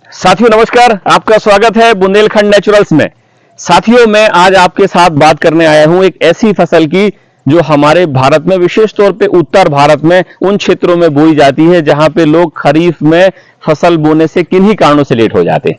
साथियों नमस्कार, आपका स्वागत है बुंदेलखंड नेचुरल्स में। साथियों, मैं आज आपके साथ बात करने आया हूं एक ऐसी फसल की जो हमारे भारत में, विशेष तौर पे उत्तर भारत में उन क्षेत्रों में बोई जाती है जहां पे लोग खरीफ में फसल बोने से किन्हीं कारणों से लेट हो जाते हैं।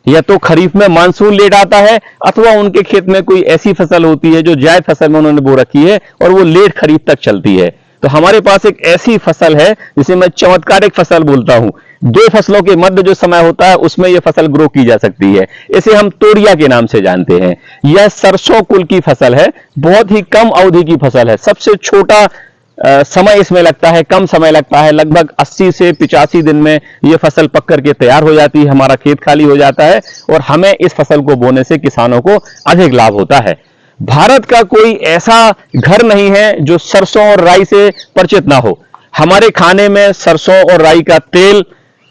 या तो खरीफ में मानसून लेट आता है, अथवा उनके खेत में कोई ऐसी फसल होती है जो जायद फसल में उन्होंने बो रखी है और वो लेट खरीफ तक चलती है। तो हमारे पास एक ऐसी फसल है जिसे मैं चमत्कारिक फसल बोलता हूं। दो फसलों के मध्य जो समय होता है उसमें यह फसल ग्रो की जा सकती है। इसे हम तोरिया के नाम से जानते हैं। यह सरसों कुल की फसल है, बहुत ही कम अवधि की फसल है। सबसे छोटा समय इसमें लगता है, कम समय लगता है। लगभग 80 से 85 दिन में यह फसल पक करके तैयार हो जाती है, हमारा खेत खाली हो जाता है और हमें इस फसल को बोने से किसानों को अधिक लाभ होता है। भारत का कोई ऐसा घर नहीं है जो सरसों और राई से परिचित ना हो। हमारे खाने में सरसों और राई का तेल,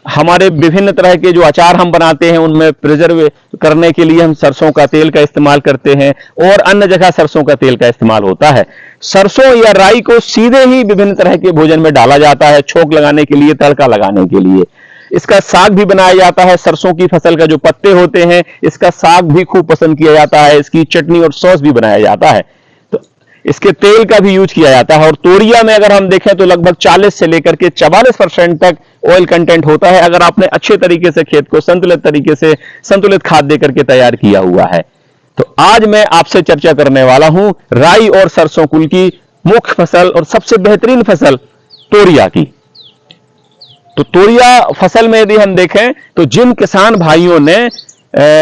हमारे विभिन्न तरह के जो अचार हम बनाते हैं उनमें प्रिजर्व करने के लिए हम सरसों का तेल का इस्तेमाल करते हैं और अन्य जगह सरसों का तेल का इस्तेमाल होता है। सरसों या राई को सीधे ही विभिन्न तरह के भोजन में डाला जाता है, छोंक लगाने के लिए, तड़का लगाने के लिए। इसका साग भी बनाया जाता है। सरसों की फसल का जो पत्ते होते हैं, इसका साग भी खूब पसंद किया जाता है। इसकी चटनी और सॉस भी बनाया जाता है। तो इसके तेल का भी यूज किया जाता है। और तोरिया में अगर हम देखें तो लगभग 40 से लेकर के 44% तक ऑयल कंटेंट होता है, अगर आपने अच्छे तरीके से खेत को संतुलित तरीके से संतुलित खाद देकर के तैयार किया हुआ है। तो आज मैं आपसे चर्चा करने वाला हूं राई और सरसों कुल की मुख्य फसल और सबसे बेहतरीन फसल तोरिया की। तो तोरिया फसल में यदि हम देखें तो जिन किसान भाइयों ने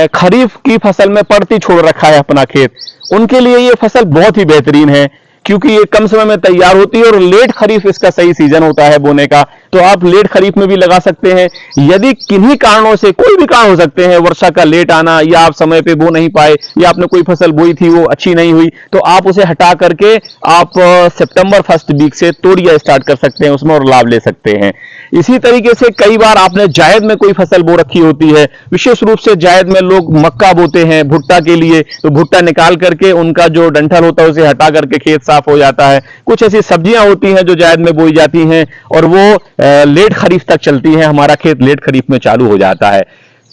खरीफ की फसल में पड़ती छोड़ रखा है अपना खेत, उनके लिए यह फसल बहुत ही बेहतरीन है, क्योंकि ये कम समय में तैयार होती है और लेट खरीफ इसका सही सीजन होता है बोने का। तो आप लेट खरीफ में भी लगा सकते हैं। यदि किन्हीं कारणों से, कोई भी कारण हो सकते हैं, वर्षा का लेट आना, या आप समय पे बो नहीं पाए, या आपने कोई फसल बोई थी वो अच्छी नहीं हुई, तो आप उसे हटा करके आप सितंबर फर्स्ट वीक से तोरिया स्टार्ट कर सकते हैं उसमें और लाभ ले सकते हैं। इसी तरीके से कई बार आपने जायद में कोई फसल बो रखी होती है, विशेष रूप से जायद में लोग मक्का बोते हैं भुट्टा के लिए, तो भुट्टा निकाल करके उनका जो डंठल होता है उसे हटा करके खेत साफ हो जाता है। कुछ ऐसी सब्जियां होती हैं जो जायद में बोई जाती हैं और वो लेट खरीफ तक चलती हैं, हमारा खेत लेट खरीफ में चालू हो जाता है।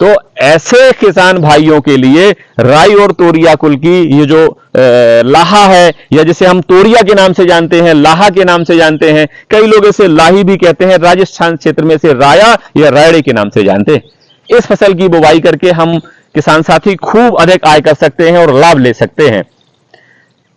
तो ऐसे किसान भाइयों के लिए राई और तोरिया कुल की ये जो लाहा है, या जिसे हम तोरिया के नाम से जानते हैं, लाहा के नाम से जानते हैं, कई लोग इसे लाही भी कहते हैं, राजस्थान क्षेत्र में इसे राया या रायड़े के नाम से जानते हैं। इस फसल की बुवाई करके हम किसान साथी खूब अधिक आय कर सकते हैं और लाभ ले सकते हैं।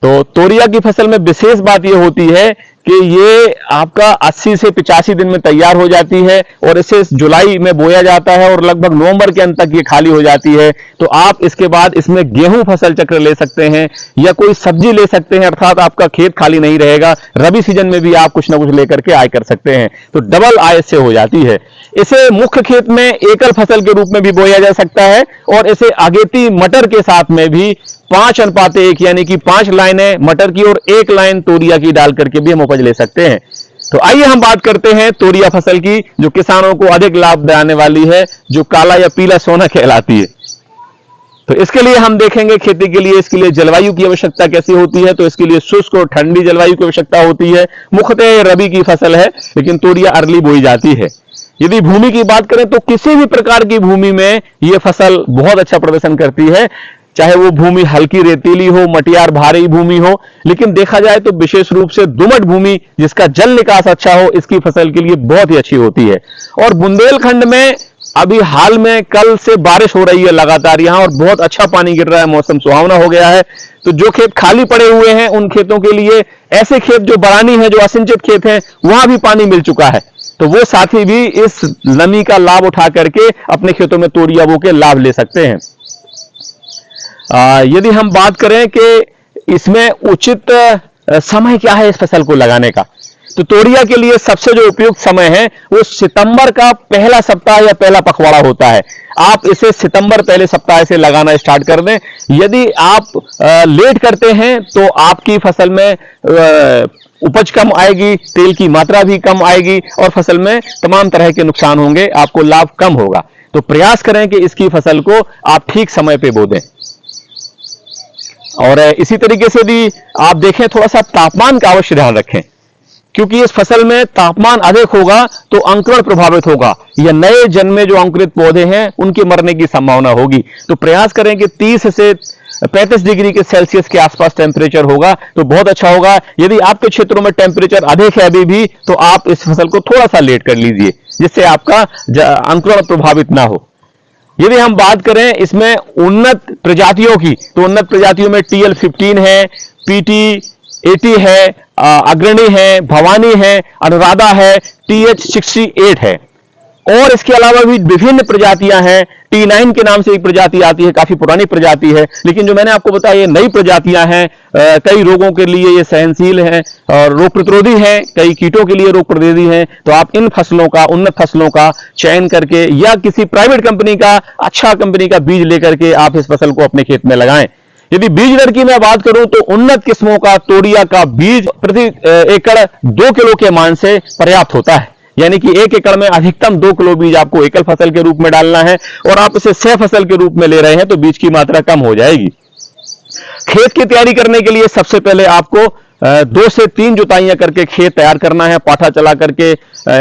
तो तोरिया की फसल में विशेष बात यह होती है कि ये आपका 80 से 85 दिन में तैयार हो जाती है और इसे जुलाई में बोया जाता है और लगभग नवंबर के अंत तक ये खाली हो जाती है। तो आप इसके बाद इसमें गेहूं फसल चक्र ले सकते हैं या कोई सब्जी ले सकते हैं, अर्थात आपका खेत खाली नहीं रहेगा। रबी सीजन में भी आप कुछ ना कुछ लेकर के आय कर सकते हैं, तो डबल आय से हो जाती है। इसे मुख्य खेत में एकल फसल के रूप में भी बोया जा सकता है और इसे अगेती मटर के साथ में भी 5:1 यानी कि 5 लाइनें मटर की और 1 लाइन तोरिया की डाल करके भी हम उपज ले सकते हैं। तो आइए हम बात करते हैं तोरिया फसल की, जो किसानों को अधिक लाभ दिलाने वाली है, जो काला या पीला सोना कहलाती है। तो इसके लिए हम देखेंगे खेती के लिए इसके लिए जलवायु की आवश्यकता कैसी होती है। तो इसके लिए शुष्क और ठंडी जलवायु की आवश्यकता होती है। मुख्यतः रबी की फसल है, लेकिन तोरिया अर्ली बोई जाती है। यदि भूमि की बात करें तो किसी भी प्रकार की भूमि में यह फसल बहुत अच्छा प्रदर्शन करती है, चाहे वो भूमि हल्की रेतीली हो, मटियार भारी भूमि हो। लेकिन देखा जाए तो विशेष रूप से दोमट भूमि जिसका जल निकास अच्छा हो, इसकी फसल के लिए बहुत ही अच्छी होती है। और बुंदेलखंड में अभी हाल में कल से बारिश हो रही है लगातार यहां, और बहुत अच्छा पानी गिर रहा है, मौसम सुहावना हो गया है। तो जो खेत खाली पड़े हुए हैं उन खेतों के लिए, ऐसे खेत जो बरानी है, जो असिंचित खेत हैं, वहां भी पानी मिल चुका है, तो वो साथी भी इस नमी का लाभ उठा करके अपने खेतों में तोरिया बो के लाभ ले सकते हैं। यदि हम बात करें कि इसमें उचित समय क्या है इस फसल को लगाने का, तो तोरिया के लिए सबसे जो उपयुक्त समय है वो सितंबर का पहला सप्ताह या पहला पखवाड़ा होता है। आप इसे सितंबर पहले सप्ताह से लगाना स्टार्ट कर दें। यदि आप लेट करते हैं तो आपकी फसल में उपज कम आएगी, तेल की मात्रा भी कम आएगी और फसल में तमाम तरह के नुकसान होंगे, आपको लाभ कम होगा। तो प्रयास करें कि इसकी फसल को आप ठीक समय पे बो दें। और इसी तरीके से यदि आप देखें, थोड़ा सा तापमान का अवश्य ध्यान रखें। क्योंकि इस फसल में तापमान अधिक होगा तो अंकुरण प्रभावित होगा या नए जन्मे जो अंकुरित पौधे हैं उनके मरने की संभावना होगी। तो प्रयास करें कि 30 से 35 डिग्री के सेल्सियस के आसपास टेम्परेचर होगा तो बहुत अच्छा होगा। यदि आपके क्षेत्रों में टेम्परेचर अधिक है अभी भी तो आप इस फसल को थोड़ा सा लेट कर लीजिए जिससे आपका अंकुरण प्रभावित ना हो। यदि हम बात करें इसमें उन्नत प्रजातियों की तो उन्नत प्रजातियों में TL15 है, PT80 है, अग्रणी है, भवानी है, अनुराधा है, TH68 है और इसके अलावा भी विभिन्न प्रजातियां हैं। T9 के नाम से एक प्रजाति आती है, काफी पुरानी प्रजाति है, लेकिन जो मैंने आपको बताया ये नई प्रजातियां हैं। कई रोगों के लिए ये सहनशील हैं और रोग प्रतिरोधी हैं, कई कीटों के लिए रोग प्रतिरोधी हैं। तो आप इन फसलों का, उन्नत फसलों का चयन करके या किसी प्राइवेट कंपनी का, अच्छा कंपनी का बीज लेकर के आप इस फसल को अपने खेत में लगाएं। यदि बीज दर की मैं बात करूं तो उन्नत किस्मों का तोरिया का बीज प्रति एकड़ 2 किलो के मान से पर्याप्त होता है, यानी कि 1 एकड़ में अधिकतम 2 किलो बीज आपको एकल फसल के रूप में डालना है और आप इसे सह फसल के रूप में ले रहे हैं तो बीज की मात्रा कम हो जाएगी। खेत की तैयारी करने के लिए सबसे पहले आपको 2 से 3 जुताइयां करके खेत तैयार करना है। पाठा चला करके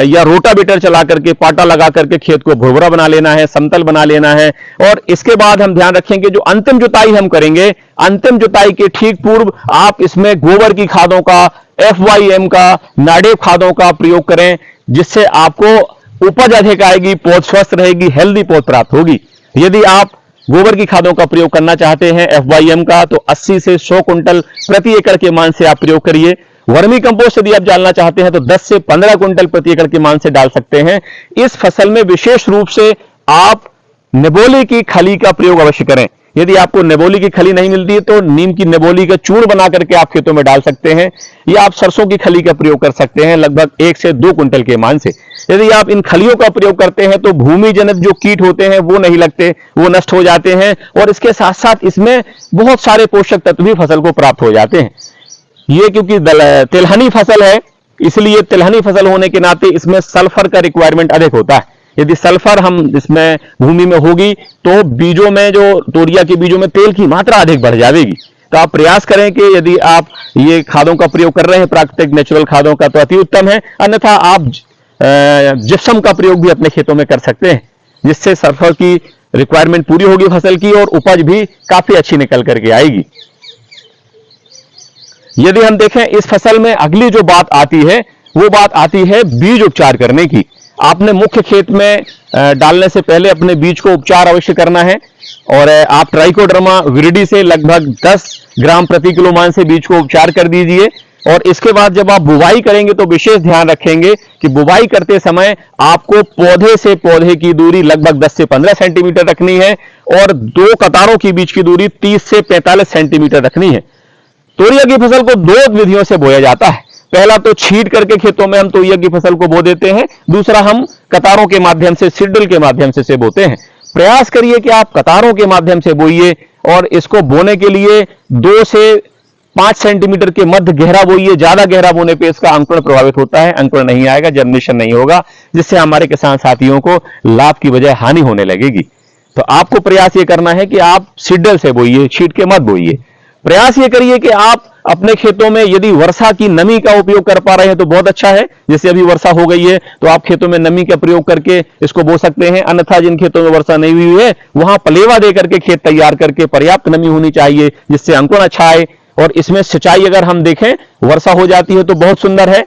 या रोटावेटर चला करके, पाटा लगा करके खेत को भुरभुरा बना लेना है, समतल बना लेना है। और इसके बाद हम ध्यान रखेंगे जो अंतिम जुताई हम करेंगे, अंतिम जुताई के ठीक पूर्व आप इसमें गोबर की खादों का, FYM का, नाडेप खादों का प्रयोग करें जिससे आपको उपज अधिक आएगी, पौध स्वस्थ रहेगी, हेल्दी पौध प्राप्त होगी। यदि आप गोबर की खादों का प्रयोग करना चाहते हैं FYM का तो 80 से 100 क्विंटल प्रति एकड़ के मान से आप प्रयोग करिए। वर्मी कंपोस्ट यदि आप डालना चाहते हैं तो 10 से 15 क्विंटल प्रति एकड़ के मान से डाल सकते हैं। इस फसल में विशेष रूप से आप निबोली की खली का प्रयोग अवश्य करें। यदि आपको निबोली की खली नहीं मिलती है तो नीम की निबोली का चूर्ण बना करके आप खेतों में डाल सकते हैं या आप सरसों की खली का प्रयोग कर सकते हैं लगभग 1 से 2 क्विंटल के मान से। यदि आप इन खलियों का प्रयोग करते हैं तो भूमि जनित जो कीट होते हैं वो नहीं लगते, वो नष्ट हो जाते हैं और इसके साथ साथ इसमें बहुत सारे पोषक तत्व भी फसल को प्राप्त हो जाते हैं। ये क्योंकि तिलहनी फसल है इसलिए तिलहनी फसल होने के नाते इसमें सल्फर का रिक्वायरमेंट अधिक होता है। यदि सल्फर हम इसमें भूमि में होगी तो बीजों में, जो तोरिया के बीजों में तेल की मात्रा अधिक बढ़ जाएगी। तो आप प्रयास करें कि यदि आप ये खादों का प्रयोग कर रहे हैं, प्राकृतिक नेचुरल खादों का, तो अति उत्तम है। अन्यथा आप जिप्सम का प्रयोग भी अपने खेतों में कर सकते हैं जिससे सल्फर की रिक्वायरमेंट पूरी होगी फसल की और उपज भी काफी अच्छी निकल करके आएगी। यदि हम देखें इस फसल में अगली जो बात आती है वो बात आती है बीज उपचार करने की। आपने मुख्य खेत में डालने से पहले अपने बीज को उपचार अवश्य करना है और आप ट्राइकोडर्मा विरिडी से लगभग 10 ग्राम प्रति किलो मान से बीज को उपचार कर दीजिए। और इसके बाद जब आप बुवाई करेंगे तो विशेष ध्यान रखेंगे कि बुवाई करते समय आपको पौधे से पौधे की दूरी लगभग 10 से 15 सेंटीमीटर रखनी है और 2 कतारों की बीच की दूरी 30 से 45 सेंटीमीटर रखनी है। तोरिया की फसल को 2 विधियों से बोया जाता है। पहला तो छींट करके खेतों में हम तोरिया की फसल को बो देते हैं, दूसरा हम कतारों के माध्यम से, सीड्रिल के माध्यम से बोते हैं। प्रयास करिए कि आप कतारों के माध्यम से बोइए और इसको बोने के लिए 2 से 5 सेंटीमीटर के मध्य गहरा बोइए। ज्यादा गहरा बोने पे इसका अंकुरण प्रभावित होता है, अंकुरण नहीं आएगा, जर्मिनेशन नहीं होगा, जिससे हमारे किसान साथियों को लाभ की बजाय हानि होने लगेगी। तो आपको प्रयास ये करना है कि आप सीड्रिल से बोइए, छींट के मत बोइए। प्रयास ये करिए कि आप अपने खेतों में यदि वर्षा की नमी का उपयोग कर पा रहे हैं तो बहुत अच्छा है। जैसे अभी वर्षा हो गई है तो आप खेतों में नमी का प्रयोग करके इसको बो सकते हैं। अन्यथा जिन खेतों में वर्षा नहीं हुई है वहां पलेवा दे करके खेत तैयार करके, पर्याप्त नमी होनी चाहिए जिससे अंकुरण अच्छा आए। और इसमें सिंचाई अगर हम देखें, वर्षा हो जाती है तो बहुत सुंदर है।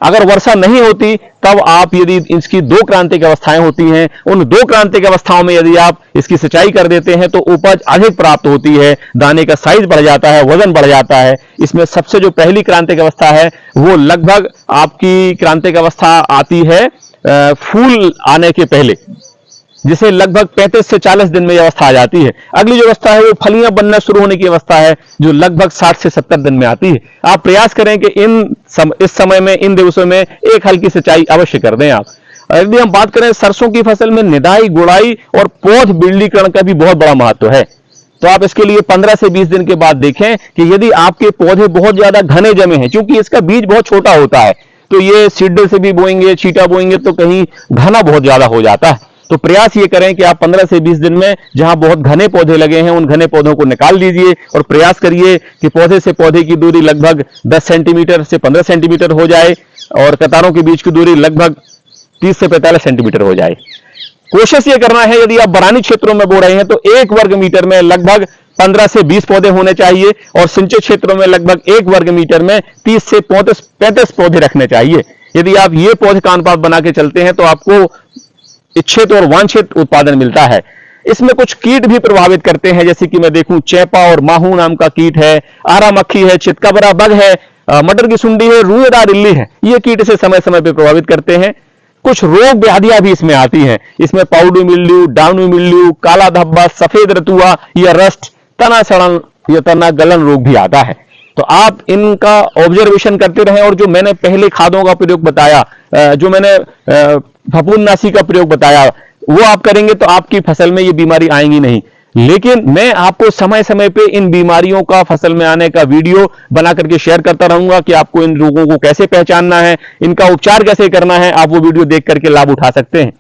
अगर वर्षा नहीं होती तब आप, यदि इसकी 2 क्रांतिक अवस्थाएं होती हैं, उन 2 क्रांतिक अवस्थाओं में यदि आप इसकी सिंचाई कर देते हैं तो उपज अधिक प्राप्त होती है, दाने का साइज बढ़ जाता है, वजन बढ़ जाता है। इसमें सबसे जो पहली क्रांतिक अवस्था है वो लगभग आपकी क्रांतिक अवस्था आती है फूल आने के पहले, जिसे लगभग 35 से 40 दिन में यह अवस्था आ जाती है। अगली जो अवस्था है वो फलियां बनना शुरू होने की अवस्था है जो लगभग 60 से 70 दिन में आती है। आप प्रयास करें कि इस समय में, इन दिवसों में एक हल्की सिंचाई अवश्य कर दें आप। यदि हम बात करें सरसों की फसल में निदाई, गुड़ाई और पौध बिरलीकरण का भी बहुत बड़ा महत्व है। तो आप इसके लिए 15 से 20 दिन के बाद देखें कि यदि आपके पौधे बहुत ज्यादा घने जमे हैं, क्योंकि इसका बीज बहुत छोटा होता है, तो ये सीड्रिल से भी बोएंगे, छींटा बोएंगे तो कहीं घना बहुत ज्यादा हो जाता है। तो प्रयास ये करें कि आप 15 से 20 दिन में जहां बहुत घने पौधे लगे हैं उन घने पौधों को निकाल दीजिए और प्रयास करिए कि पौधे से पौधे की दूरी लगभग 10 सेंटीमीटर से 15 सेंटीमीटर हो जाए। और कतारों के बीच की दूरी लगभग 30 से 45 सेंटीमीटर हो जाए। कोशिश ये करना है, यदि आप बरानी क्षेत्रों में बो रहे हैं तो 1 वर्ग मीटर में लगभग 15 से 20 पौधे होने चाहिए और सिंचित क्षेत्रों में लगभग 1 वर्ग मीटर में 30 से 35 पौधे रखने चाहिए। यदि आप ये पौधे का अनुपात बना के चलते हैं तो आपको इच्छित और वांछित उत्पादन मिलता है। इसमें कुछ कीट भी प्रभावित करते हैं, जैसे कि मैं देखूं चैपा और माहू नाम का कीट है, आरा मक्खी है, चितकबरा बग है, मटर की सुंडी है, रूएदार इल्ली है। ये कीट इसे समय समय पर प्रभावित करते हैं। कुछ रोग व्याधियां भी इसमें आती हैं। इसमें पाउडू मिल्ड्यू, डाउनी मिल्ड्यू, काला धब्बा, सफेद रतुआ या रस्ट, तना सड़न या तना गलन रोग भी आता है। तो आप इनका ऑब्जर्वेशन करते रहें और जो मैंने पहले खादों का प्रयोग बताया, जो मैंने फफूंदनाशी का प्रयोग बताया, वो आप करेंगे तो आपकी फसल में ये बीमारी आएंगी नहीं। लेकिन मैं आपको समय समय पे इन बीमारियों का फसल में आने का वीडियो बना करके शेयर करता रहूंगा कि आपको इन रोगों को कैसे पहचानना है, इनका उपचार कैसे करना है। आप वो वीडियो देख करके लाभ उठा सकते हैं।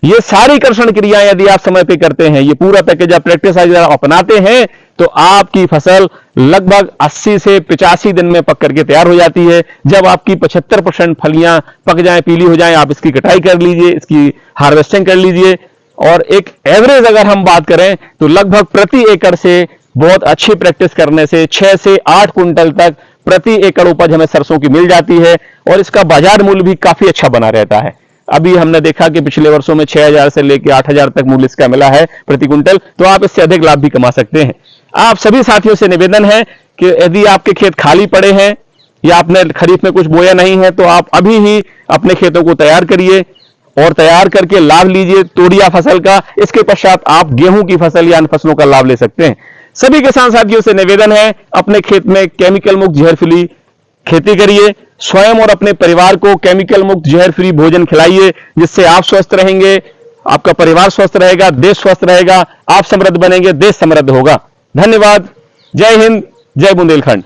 ये सारी कर्षण क्रियाएं यदि आप समय पे करते हैं, ये पूरा पैकेज आप प्रैक्टिस अपनाते हैं तो आपकी फसल लगभग 80 से 85 दिन में पक करके तैयार हो जाती है। जब आपकी 75% फलियां पक जाएं, पीली हो जाएं, आप इसकी कटाई कर लीजिए, इसकी हार्वेस्टिंग कर लीजिए और एक एवरेज अगर हम बात करें तो लगभग प्रति एकड़ से बहुत अच्छी प्रैक्टिस करने से 6 से 8 कुंटल तक प्रति एकड़ उपज हमें सरसों की मिल जाती है और इसका बाजार मूल्य भी काफी अच्छा बना रहता है। अभी हमने देखा कि पिछले वर्षों में 6000 से लेकर 8000 तक मूल्य इसका मिला है प्रति कुंटल, तो आप इससे अधिक लाभ भी कमा सकते हैं। आप सभी साथियों से निवेदन है कि यदि आपके खेत खाली पड़े हैं या आपने खरीफ में कुछ बोया नहीं है तो आप अभी ही अपने खेतों को तैयार करिए और तैयार करके लाभ लीजिए तोरिया फसल का। इसके पश्चात आप गेहूं की फसल या अन्य फसलों का लाभ ले सकते हैं। सभी किसान साथियों से निवेदन है, अपने खेत में केमिकल मुक्त जहर फ्री खेती करिए, स्वयं और अपने परिवार को केमिकल मुक्त जहर फ्री भोजन खिलाइए, जिससे आप स्वस्थ रहेंगे, आपका परिवार स्वस्थ रहेगा, देश स्वस्थ रहेगा, आप समृद्ध बनेंगे, देश समृद्ध होगा। धन्यवाद। जय हिंद, जय बुंदेलखंड।